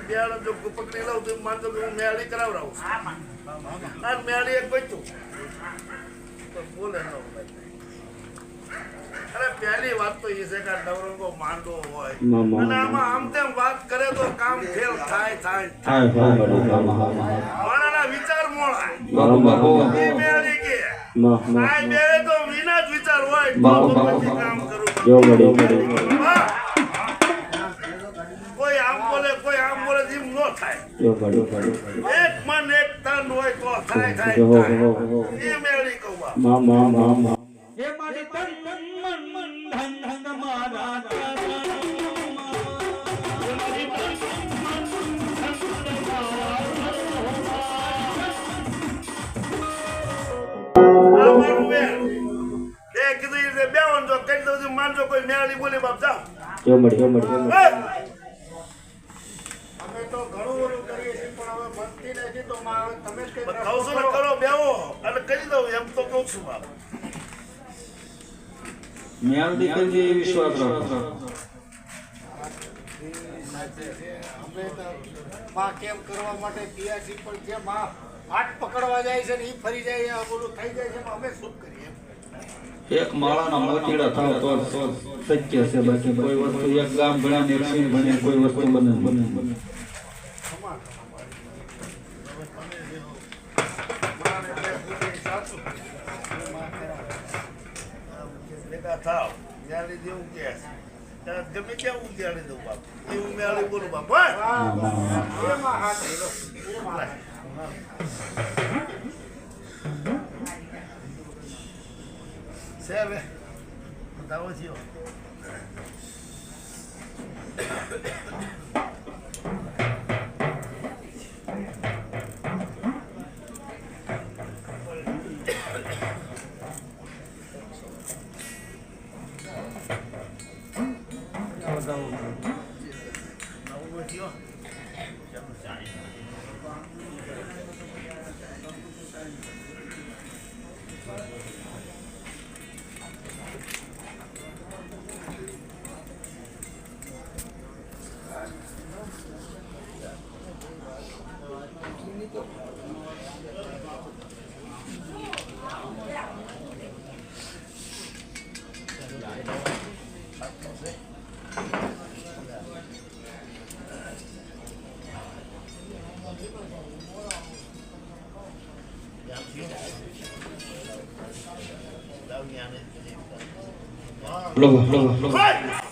bed જો પકડી લઉં તો માનતો કે હું મેળી કરાવડાવું આ મેળી એક બચ્યું તો બોલે ન અરે પહેલી વાત તો એ છે કે નવરંગો માંડો હોય અને આમાં આમ તેમ વાત કરે તો કામ ફેલ થાય માણાના વિચાર મોળાય એ મેળી કે આ મેળે તો વિના જ વિચાર હોય તો પછી કામ કરું કોઈ આમ બોલે જીમ ન થાય એક મન એક તન હોય તો થાય એ મેળી કહું એ મારી તન મન ધન ધન મારા માનજો કોઈ મેળી બોલે બાપ જાઓ અમે તો ઘણું બધું કરીએ છીએ પણ હવે બનતી નથી તો તમે જ કઈ કરો બેવો અને કરી દઉં એમ તો કહું છું બાપ મેળ દીકરી વિશ્વાસ રાખો અમે તો માં કેમ કરવા માટે પિયાસી પણ જે માં હાથ પકડવા જાય છે ને એ ફરી જાય આ બધું થઈ જાય છે અમે શું કરીએ એક માળાના મોતીડા થાવ તો સત્ય છે બાકી કોઈ વસ્તુ એક ગામ ભણા ને એક સિંહ ભણે કોઈ વસ્તુ બને ભેગા થાવ મેળી દેવું કે ગમે ક્યાં ઉજાડી દઉં બાપ એવું મેળી બોલું બાપ એમાં હાથ છે હવે બતાવો છો લો